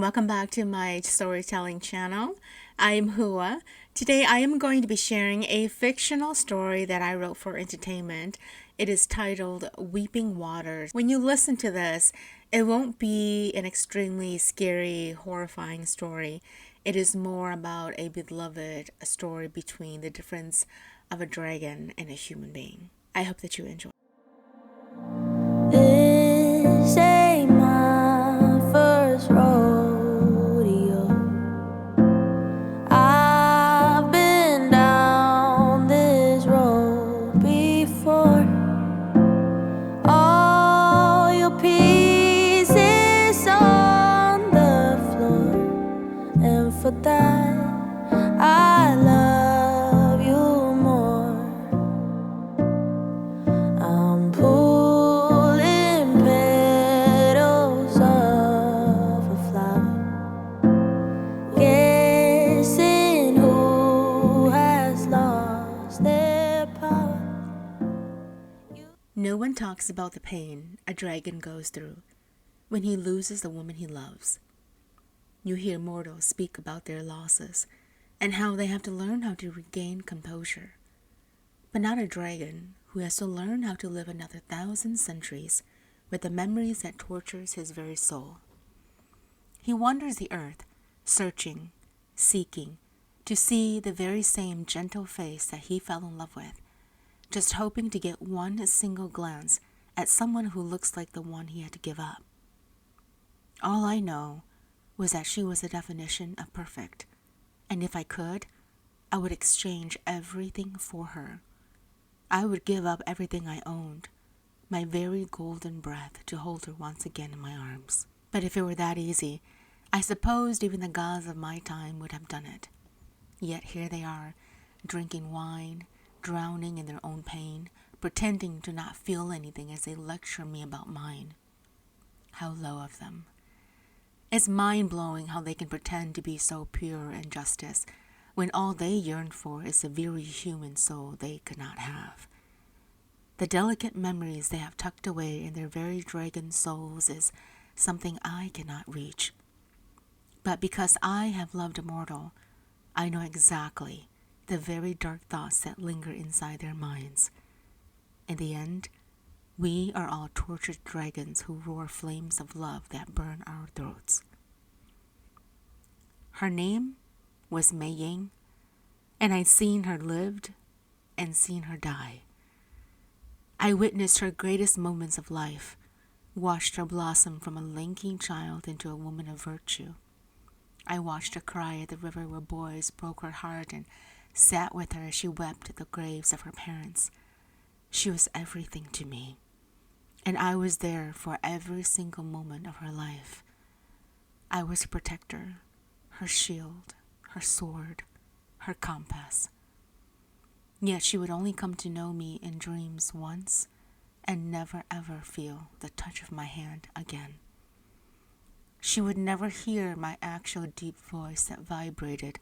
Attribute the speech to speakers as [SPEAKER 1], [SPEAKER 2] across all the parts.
[SPEAKER 1] welcome back to my storytelling channel. I'm Hua. Today I am going to be sharing a fictional story that I wrote for entertainment. It is titled Weeping Waters. When you listen to this, it won't be an extremely scary, horrifying story. It is more about a beloved story between the difference of a dragon and a human being. I hope that you enjoy.
[SPEAKER 2] This ain't my first rodeo. I've been down this road before. All your pieces on the floor, and for that I love you more. I'm pulling petals of a flower, guessing who has lost their power.
[SPEAKER 1] No one talks about the pain a dragon goes through when he loses the woman he loves. You hear mortals speak about their losses and how they have to learn how to regain composure. But not a dragon who has to learn how to live another 1,000 centuries with the memories that tortures his very soul. He wanders the earth, searching, seeking, to see the very same gentle face that he fell in love with, just hoping to get one single glance at someone who looks like the one he had to give up. All I know was that she was the definition of perfect, and if I could, I would exchange everything for her. I would give up everything I owned, my very golden breath, to hold her once again in my arms. But if it were that easy, I supposed even the gods of my time would have done it. Yet here they are, drinking wine, drowning in their own pain, pretending to not feel anything as they lecture me about mine. How low of them. It's mind-blowing how they can pretend to be so pure in justice when all they yearn for is the very human soul they could not have. The delicate memories they have tucked away in their very dragon souls is something I cannot reach. But because I have loved a mortal, I know exactly the very dark thoughts that linger inside their minds. In the end, we are all tortured dragons who roar flames of love that burn our throats. Her name was Mayang, and I'd seen her lived and seen her die. I witnessed her greatest moments of life, watched her blossom from a lanky child into a woman of virtue. I watched her cry at the river where boys broke her heart and sat with her as she wept at the graves of her parents. She was everything to me, and I was there for every single moment of her life. I was her protector, her shield, her sword, her compass. Yet she would only come to know me in dreams once and never ever feel the touch of my hand again. She would never hear my actual deep voice that vibrated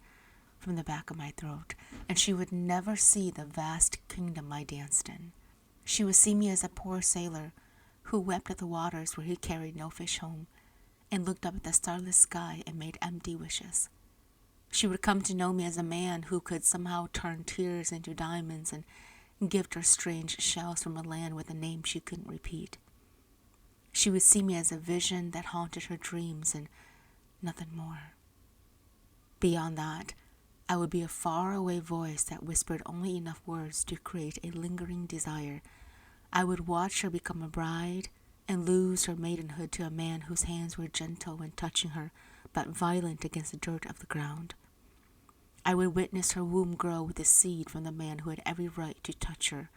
[SPEAKER 1] from the back of my throat, and she would never see the vast kingdom I danced in. She would see me as a poor sailor who wept at the waters where he carried no fish home and looked up at the starless sky and made empty wishes. She would come to know me as a man who could somehow turn tears into diamonds and gift her strange shells from a land with a name she couldn't repeat. She would see me as a vision that haunted her dreams and nothing more. Beyond that, I would be a faraway voice that whispered only enough words to create a lingering desire. I would watch her become a bride and lose her maidenhood to a man whose hands were gentle when touching her, but violent against the dirt of the ground. I would witness her womb grow with the seed from the man who had every right to touch her,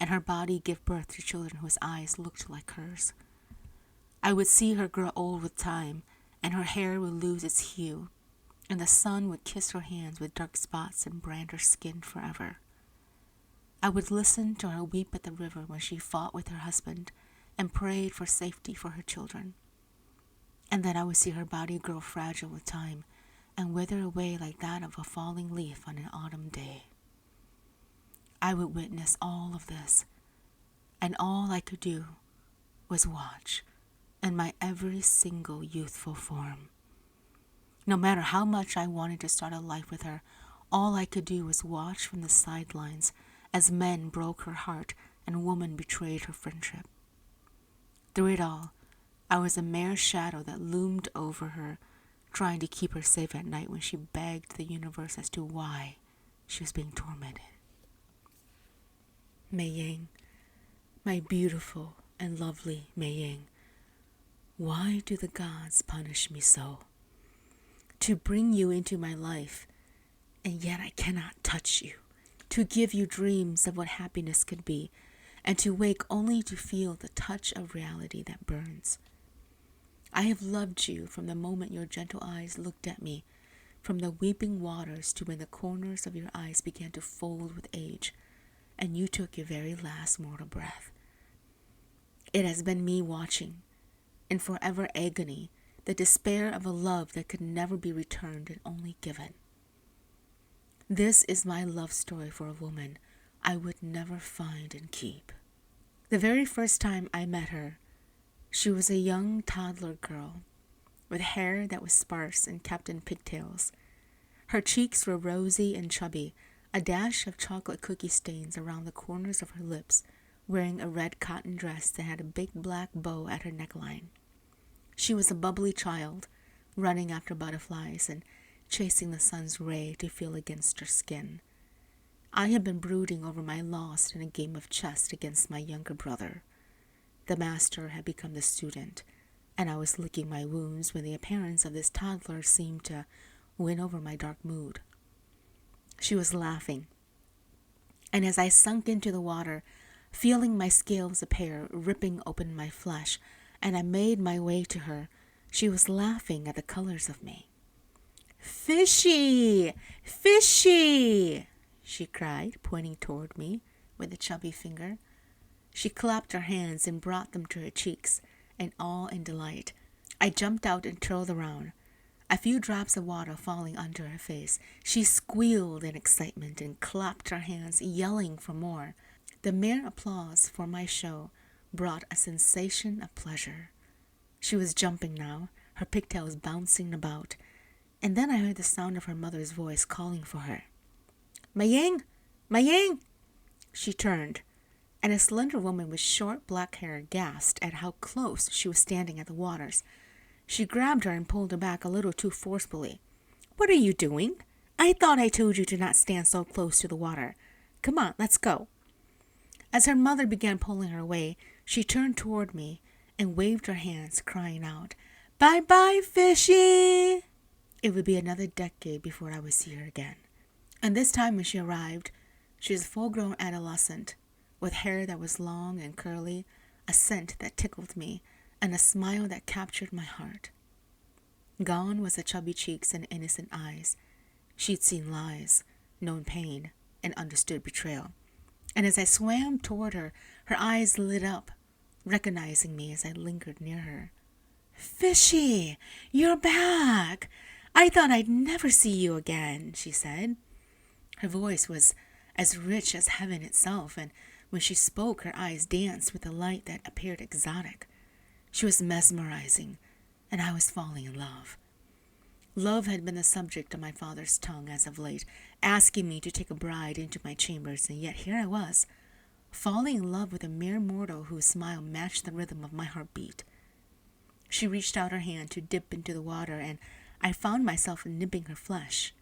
[SPEAKER 1] and her body give birth to children whose eyes looked like hers. I would see her grow old with time, and her hair would lose its hue, and the sun would kiss her hands with dark spots and brand her skin forever. I would listen to her weep at the river when she fought with her husband and prayed for safety for her children. And then I would see her body grow fragile with time and wither away like that of a falling leaf on an autumn day. I would witness all of this, and all I could do was watch in my every single youthful form. No matter how much I wanted to start a life with her, all I could do was watch from the sidelines as men broke her heart and women betrayed her friendship. Through it all, I was a mere shadow that loomed over her, trying to keep her safe at night when she begged the universe as to why she was being tormented. Mayang, my beautiful and lovely Mayang, why do the gods punish me so? To bring you into my life, and yet I cannot touch you. To give you dreams of what happiness could be, and to wake only to feel the touch of reality that burns. I have loved you from the moment your gentle eyes looked at me, from the weeping waters to when the corners of your eyes began to fold with age, and you took your very last mortal breath. It has been me watching, in forever agony, the despair of a love that could never be returned and only given. This is my love story for a woman I would never find and keep. The very first time I met her, she was a young toddler girl with hair that was sparse and kept in pigtails. Her cheeks were rosy and chubby, a dash of chocolate cookie stains around the corners of her lips, wearing a red cotton dress that had a big black bow at her neckline. She was a bubbly child, running after butterflies and chasing the sun's ray to feel against her skin. I had been brooding over my loss in a game of chess against my younger brother. The master had become the student, and I was licking my wounds when the appearance of this toddler seemed to win over my dark mood. She was laughing, and as I sunk into the water, feeling my scales appear, ripping open my flesh, and I made my way to her, she was laughing at the colors of me. "Fishy! Fishy!" she cried, pointing toward me with a chubby finger. She clapped her hands and brought them to her cheeks, and all in delight. I jumped out and twirled around, a few drops of water falling onto her face. She squealed in excitement and clapped her hands, yelling for more. The mere applause for my show brought a sensation of pleasure. She was jumping now, her pigtails bouncing about, and then I heard the sound of her mother's voice calling for her. "Mayang! Mayang!" She turned, and a slender woman with short black hair gasped at how close she was standing at the waters. She grabbed her and pulled her back a little too forcefully. "What are you doing? I thought I told you to not stand so close to the water. Come on, let's go." As her mother began pulling her away, she turned toward me and waved her hands, crying out, "Bye-bye, fishy!" It would be another decade before I would see her again. And this time when she arrived, she was a full-grown adolescent, with hair that was long and curly, a scent that tickled me, and a smile that captured my heart. Gone was the chubby cheeks and innocent eyes. She'd seen lies, known pain, and understood betrayal. And as I swam toward her, her eyes lit up, recognizing me as I lingered near her. "Fishy, you're back! I thought I'd never see you again," she said. Her voice was as rich as heaven itself, and when she spoke, her eyes danced with a light that appeared exotic. She was mesmerizing, and I was falling in love. Love had been the subject of my father's tongue as of late, asking me to take a bride into my chambers, and yet here I was, falling in love with a mere mortal whose smile matched the rhythm of my heartbeat. She reached out her hand to dip into the water, and I found myself nipping her flesh.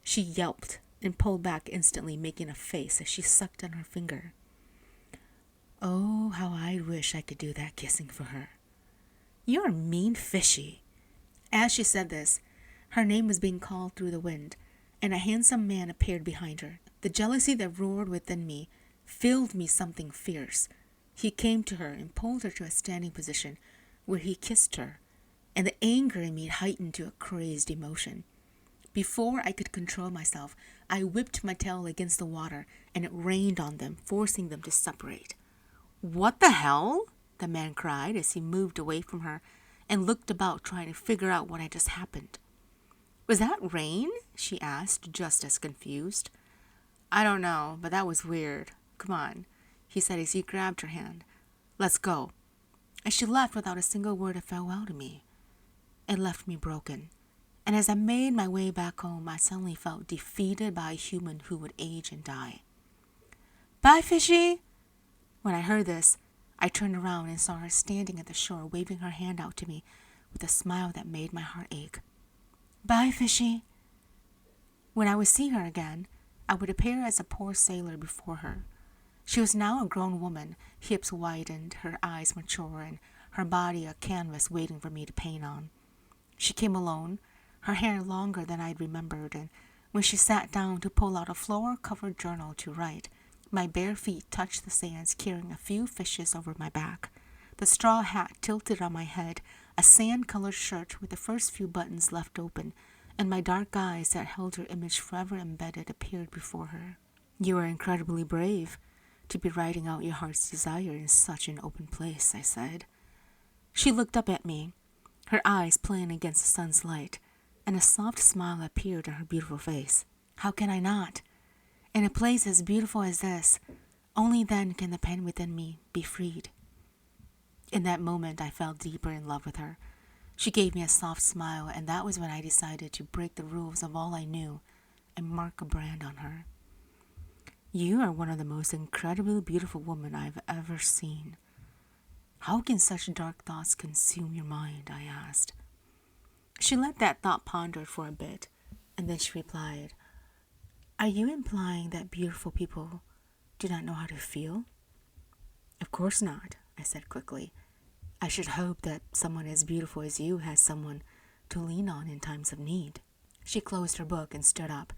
[SPEAKER 1] She yelped and pulled back instantly, making a face as she sucked on her finger. Oh, how I wish I could do that kissing for her. "You're mean, fishy." As she said this, her name was being called through the wind, and a handsome man appeared behind her. The jealousy that roared within me filled me something fierce. He came to her and pulled her to a standing position, where he kissed her, and the anger in me heightened to a crazed emotion. Before I could control myself, I whipped my tail against the water, and it rained on them, forcing them to separate. "What the hell?" the man cried as he moved away from her and looked about, trying to figure out what had just happened. "Was that rain?" she asked, just as confused. "I don't know, but that was weird. Come on," he said as he grabbed her hand. "Let's go." And she left without a single word of farewell to me. It left me broken, And as I made my way back home, I suddenly felt defeated by a human who would age and die. Bye, fishy! When I heard this, I turned around and saw her standing at the shore, waving her hand out to me with a smile that made my heart ache. Bye, fishy! When I would see her again, I would appear as a poor sailor before her. She was now a grown woman, hips widened, her eyes mature, and her body a canvas waiting for me to paint on. She came alone, her hair longer than I'd remembered, and when she sat down to pull out a flower-covered journal to write, my bare feet touched the sands, carrying a few fishes over my back. The straw hat tilted on my head, a sand-colored shirt with the first few buttons left open, and my dark eyes that held her image forever embedded appeared before her. You are incredibly brave to be writing out your heart's desire in such an open place, I said. She looked up at me, her eyes playing against the sun's light, and a soft smile appeared on her beautiful face. How can I not? In a place as beautiful as this, only then can the pen within me be freed. In that moment, I fell deeper in love with her. She gave me a soft smile, and that was when I decided to break the rules of all I knew and mark a brand on her. You are one of the most incredibly beautiful women I've ever seen. How can such dark thoughts consume your mind? I asked. She let that thought ponder for a bit, and then she replied, Are you implying that beautiful people do not know how to feel? Of course not, I said quickly. I should hope that someone as beautiful as you has someone to lean on in times of need. She closed her book and stood up.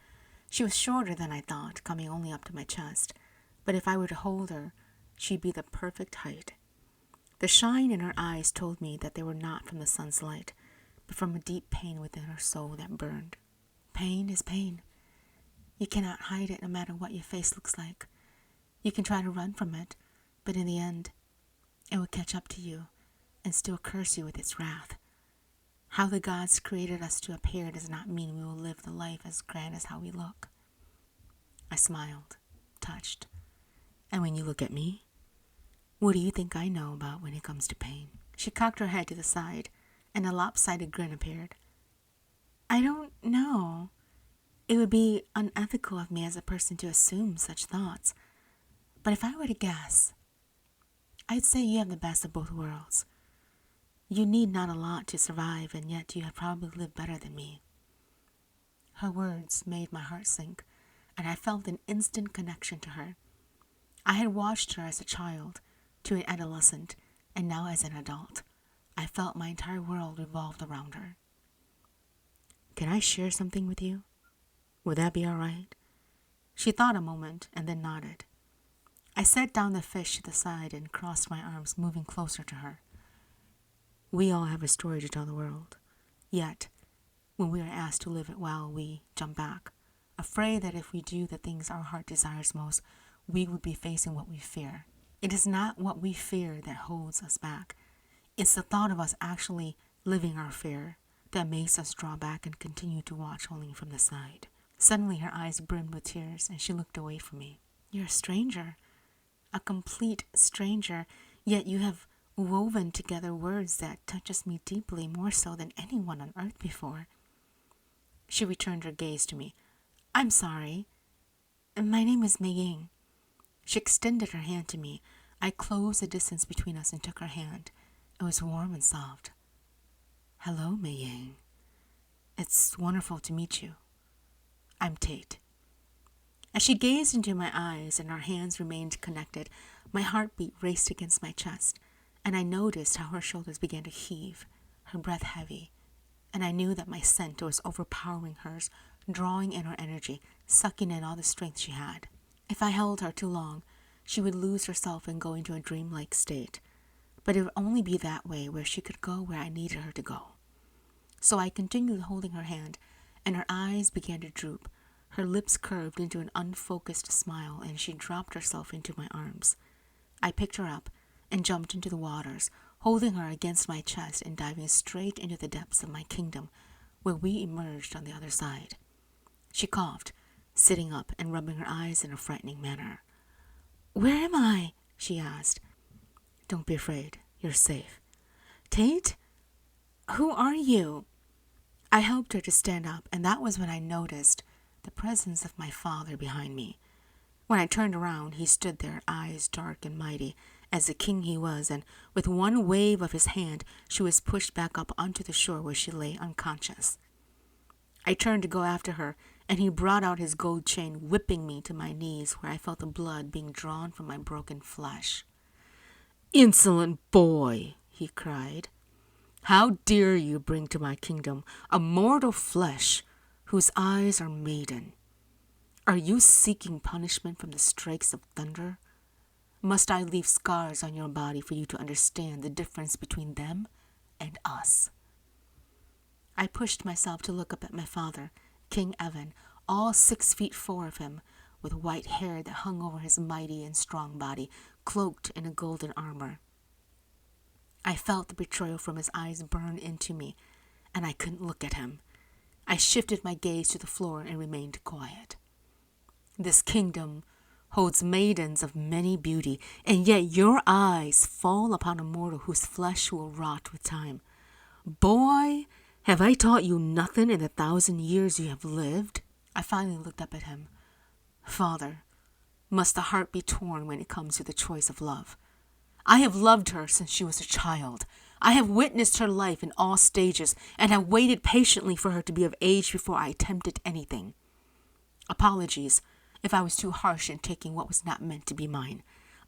[SPEAKER 1] She was shorter than I thought, coming only up to my chest, but if I were to hold her, she'd be the perfect height. The shine in her eyes told me that they were not from the sun's light, but from a deep pain within her soul that burned. Pain is pain. You cannot hide it no matter what your face looks like. You can try to run from it, but in the end, it will catch up to you and still curse you with its wrath. How the gods created us to appear does not mean we will live the life as grand as how we look. I smiled, touched. And when you look at me, what do you think I know about when it comes to pain? She cocked her head to the side, and a lopsided grin appeared. I don't know. It would be unethical of me as a person to assume such thoughts. But if I were to guess, I'd say you have the best of both worlds. You need not a lot to survive, and yet you have probably lived better than me. Her words made my heart sink, and I felt an instant connection to her. I had watched her as a child, to an adolescent, and now as an adult. I felt my entire world revolved around her. Can I share something with you? Would that be all right? She thought a moment and then nodded. I set down the fish to the side and crossed my arms, moving closer to her. We all have a story to tell the world. Yet, when we are asked to live it well, we jump back, afraid that if we do the things our heart desires most, we would be facing what we fear. It is not what we fear that holds us back. It's the thought of us actually living our fear that makes us draw back and continue to watch only from the side. Suddenly her eyes brimmed with tears, and she looked away from me. You're a stranger, a complete stranger, yet you have woven together words that touches me deeply, more so than anyone on earth before. She returned her gaze to me. I'm sorry. My name is Mayang. She extended her hand to me. I closed the distance between us and took her hand. It was warm and soft. Hello, Mayang. It's wonderful to meet you. I'm Tate. As she gazed into my eyes and our hands remained connected, my heartbeat raced against my chest, and I noticed how her shoulders began to heave, her breath heavy, and I knew that my scent was overpowering hers, drawing in her energy, sucking in all the strength she had. If I held her too long, she would lose herself and go into a dreamlike state, but it would only be that way where she could go where I needed her to go. So I continued holding her hand, and her eyes began to droop. Her lips curved into an unfocused smile, and she dropped herself into my arms. I picked her up and jumped into the waters, holding her against my chest and diving straight into the depths of my kingdom, where we emerged on the other side. She coughed, sitting up and rubbing her eyes in a frightening manner. Where am I? She asked. Don't be afraid. You're safe. Tate? Who are you? I helped her to stand up, and that was when I noticed the presence of my father behind me. When I turned around, he stood there, eyes dark and mighty, as the king he was, and with one wave of his hand, she was pushed back up onto the shore where she lay unconscious. I turned to go after her, and he brought out his gold chain, whipping me to my knees, where I felt the blood being drawn from my broken flesh. "Insolent boy," he cried. "How dare you bring to my kingdom a mortal flesh whose eyes are maiden? Are you seeking punishment from the strikes of thunder? Must I leave scars on your body for you to understand the difference between them and us?" I pushed myself to look up at my father, King Evan, all 6'4" of him, with white hair that hung over his mighty and strong body, cloaked in a golden armor. I felt the betrayal from his eyes burn into me, and I couldn't look at him. I shifted my gaze to the floor and remained quiet. This kingdom holds maidens of many beauty, and yet your eyes fall upon a mortal whose flesh will rot with time. Boy, have I taught you nothing in the 1,000 years you have lived? I finally looked up at him. Father, must the heart be torn when it comes to the choice of love? I have loved her since she was a child. I have witnessed her life in all stages and have waited patiently for her to be of age before I attempted anything. Apologies if I was too harsh in taking what was not meant to be mine.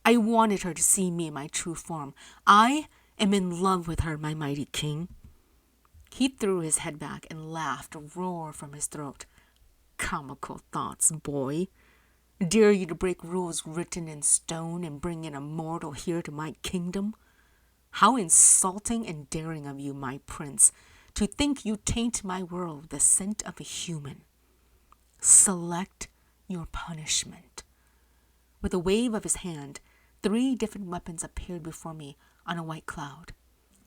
[SPEAKER 1] I wanted her to see me in my true form. I am in love with her, my mighty king. He threw his head back and laughed, a roar from his throat. Comical thoughts, boy. Dare you to break rules written in stone and bring in a mortal here to my kingdom? How insulting and daring of you, my prince, to think you taint my world with the scent of a human. Select your punishment. With a wave of his hand, 3 different weapons appeared before me on a white cloud.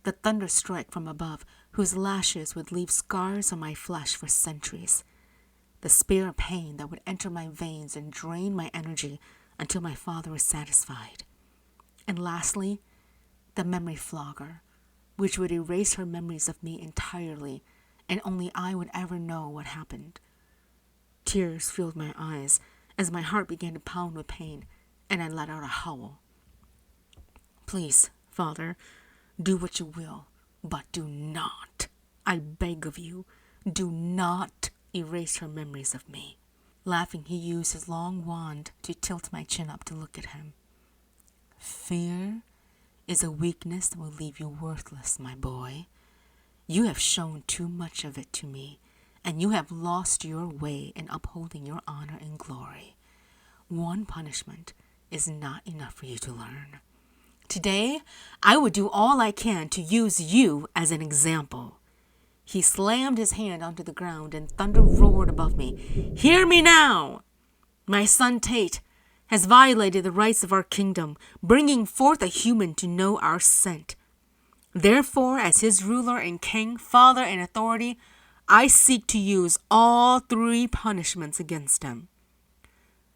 [SPEAKER 1] The thunder strike from above, whose lashes would leave scars on my flesh for centuries. The spear of pain that would enter my veins and drain my energy until my father was satisfied. And lastly, the memory flogger, which would erase her memories of me entirely, and only I would ever know what happened. Tears filled my eyes as my heart began to pound with pain, and I let out a howl. Please, Father, do what you will, but do not, I beg of you, do not erase her memories of me. Laughing, he used his long wand to tilt my chin up to look at him. Fear is a weakness that will leave you worthless, my boy. You have shown too much of it to me, and you have lost your way in upholding your honor and glory. One punishment is not enough for you to learn. Today, I will do all I can to use you as an example. He slammed his hand onto the ground and thunder roared above me. Hear me now! My son Tate has violated the rights of our kingdom, bringing forth a human to know our scent. Therefore, as his ruler and king, father, and authority, I seek to use all 3 punishments against him.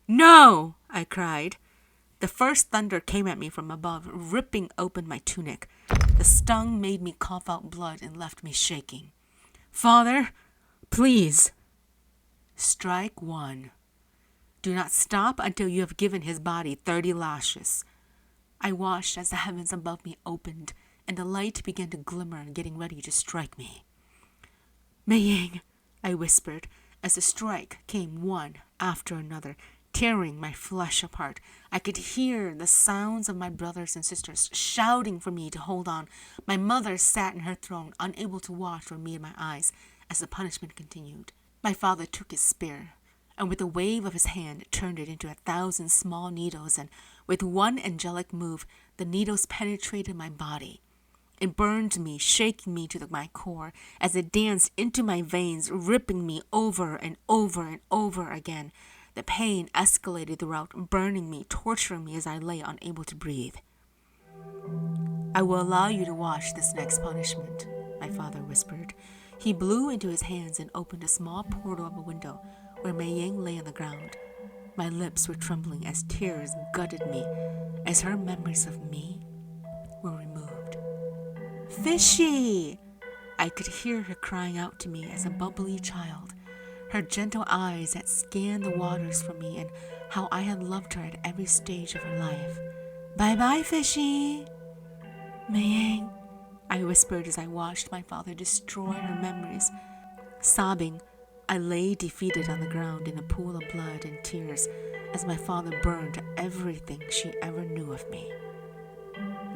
[SPEAKER 1] No! I cried. The first thunder came at me from above, ripping open my tunic. The stung made me cough out blood and left me shaking. Father, please. Strike 1. Do not stop until you have given his body 30 lashes. I watched as the heavens above me opened, and the light began to glimmer, getting ready to strike me. Mayang, I whispered, as the strike came one after another, tearing my flesh apart. I could hear the sounds of my brothers and sisters shouting for me to hold on. My mother sat in her throne, unable to watch or meet my eyes as the punishment continued. My father took his spear, and with a wave of his hand turned it into 1,000 small needles, and with one angelic move, the needles penetrated my body. It burned me, shaking me to my core as it danced into my veins, ripping me over and over and over again. The pain escalated throughout, burning me, torturing me as I lay unable to breathe. I will allow you to watch this next punishment, my father whispered. He blew into his hands and opened a small portal of a window where Mayang lay on the ground. My lips were trembling as tears gutted me as her memories of me were removed. Fishy! I could hear her crying out to me as a bubbly child, her gentle eyes that scanned the waters for me and how I had loved her at every stage of her life. "Bye-bye, fishy." "Mayang," I whispered as I watched my father destroy her memories. Sobbing, I lay defeated on the ground in a pool of blood and tears as my father burned everything she ever knew of me.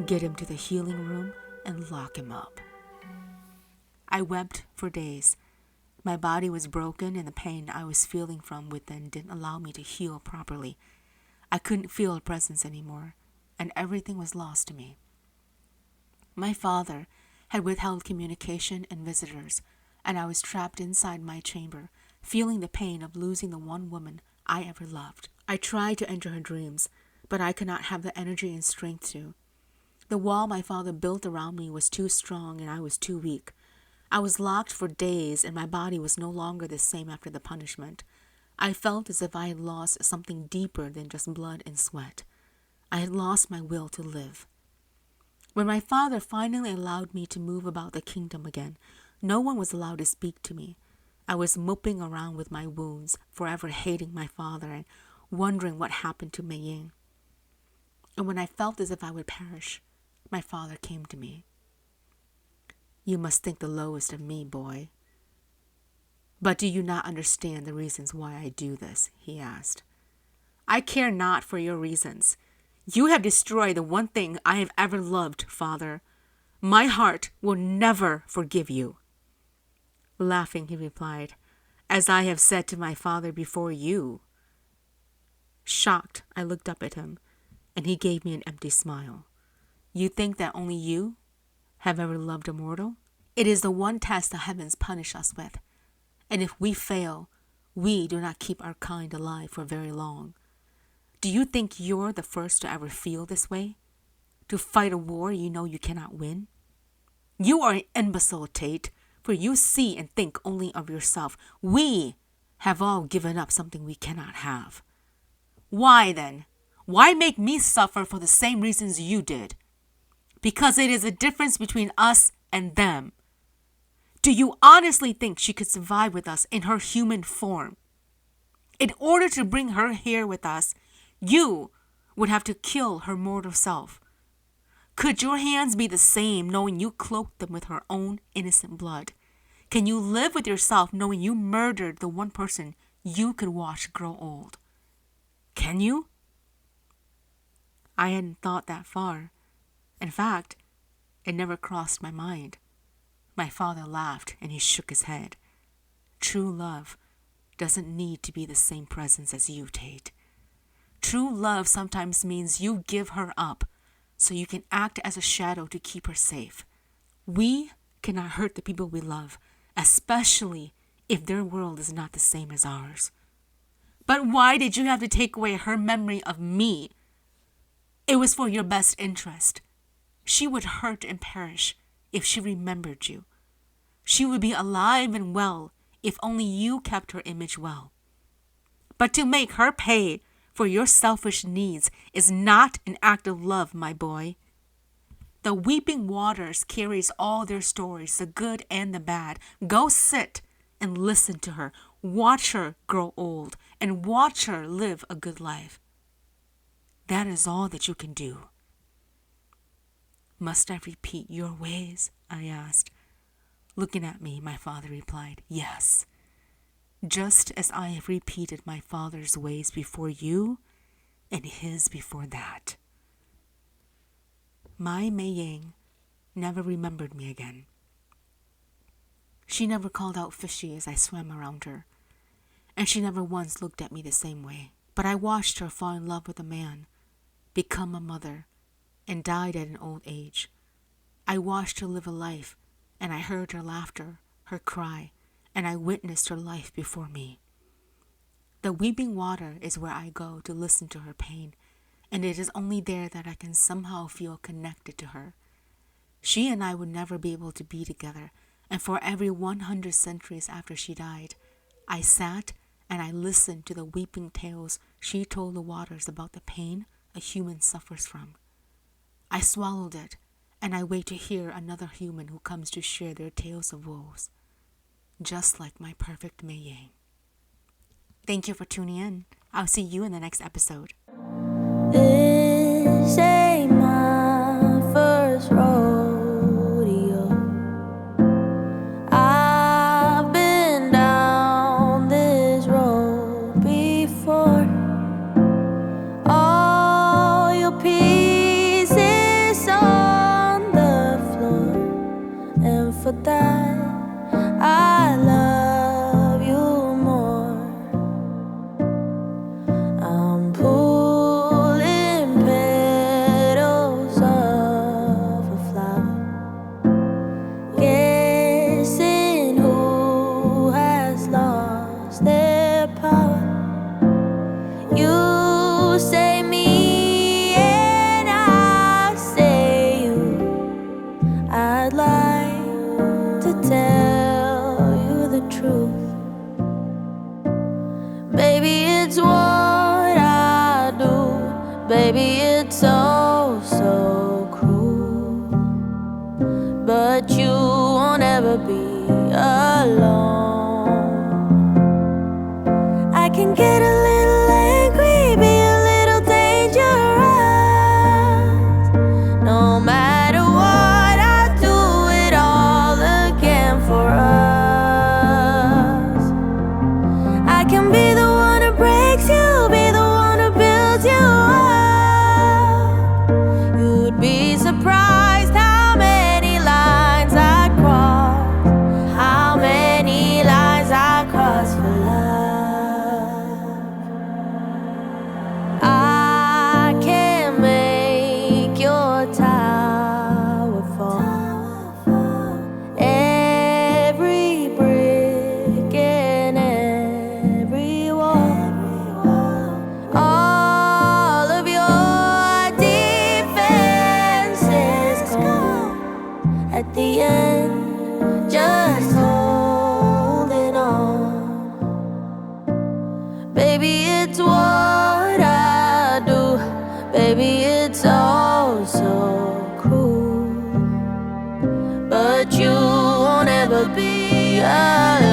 [SPEAKER 1] Get him to the healing room and lock him up. I wept for days. My body was broken and the pain I was feeling from within didn't allow me to heal properly. I couldn't feel her presence anymore, and everything was lost to me. My father had withheld communication and visitors, and I was trapped inside my chamber, feeling the pain of losing the one woman I ever loved. I tried to enter her dreams, but I could not have the energy and strength to. The wall my father built around me was too strong and I was too weak. I was locked for days and my body was no longer the same after the punishment. I felt as if I had lost something deeper than just blood and sweat. I had lost my will to live. When my father finally allowed me to move about the kingdom again, no one was allowed to speak to me. I was moping around with my wounds, forever hating my father and wondering what happened to Mayang. And when I felt as if I would perish, my father came to me. "You must think the lowest of me, boy. But do you not understand the reasons why I do this?" he asked. "I care not for your reasons. You have destroyed the one thing I have ever loved, Father. My heart will never forgive you." Laughing, he replied, "As I have said to my father before you." Shocked, I looked up at him, and he gave me an empty smile. "You think that only you have ever loved a mortal? It is the one test the heavens punish us with, and if we fail, we do not keep our kind alive for very long. Do you think you're the first to ever feel this way? To fight a war you know you cannot win? You are an imbecile, Tate, for you see and think only of yourself. We have all given up something we cannot have. Why then? Why make me suffer for the same reasons you did? Because it is a difference between us and them. Do you honestly think she could survive with us in her human form? In order to bring her here with us, you would have to kill her mortal self. Could your hands be the same knowing you cloaked them with her own innocent blood? Can you live with yourself knowing you murdered the one person you could watch grow old? Can you? I hadn't thought that far. In fact, it never crossed my mind. My father laughed and he shook his head. True love doesn't need to be the same presence as you, Tate. True love sometimes means you give her up so you can act as a shadow to keep her safe. We cannot hurt the people we love, especially if their world is not the same as ours. But why did you have to take away her memory of me? It was for your best interest. She would hurt and perish if she remembered you. She would be alive and well if only you kept her image well. But to make her pay for your selfish needs is not an act of love, my boy. The weeping waters carries all their stories, the good and the bad. Go sit and listen to her. Watch her grow old and watch her live a good life. That is all that you can do. Must I repeat your ways? I asked. Looking at me, my father replied, yes. Just as I have repeated my father's ways before you and his before that. My Mayang never remembered me again. She never called out fishy as I swam around her, and she never once looked at me the same way. But I watched her fall in love with a man, become a mother, and died at an old age. I watched her live a life, and I heard her laughter, her cry, and I witnessed her life before me. The weeping water is where I go to listen to her pain, and it is only there that I can somehow feel connected to her. She and I would never be able to be together, and for every 100 centuries after she died, I sat and I listened to the weeping tales she told the waters about the pain a human suffers from. I swallowed it and I wait to hear another human who comes to share their tales of woes, just like my perfect Mayang. Thank you for tuning in. I'll see you in the next episode.
[SPEAKER 2] This ain't my first rodeo. I've been down this road before. All your pieces on the floor, and for that I love you more. I'm pulling petals of a flower, guessing who has lost their power. You say me and I say you. I'd like to tell you the truth. Baby, it's what I do. Baby, it's so cruel. But you won't ever be alone. I can get a little angry, be a little dangerous. No matter what, I do it all again for us. I can be the one who breaks you, be the one who builds you up. You'd be surprised how many lines I cross, how many lines I cross for love. I can make your tower fall, every brick and every wall, all of your defenses gone. At the end, just holding on. Baby, it's what I do. Baby, it's so cruel. But you won't ever be alone.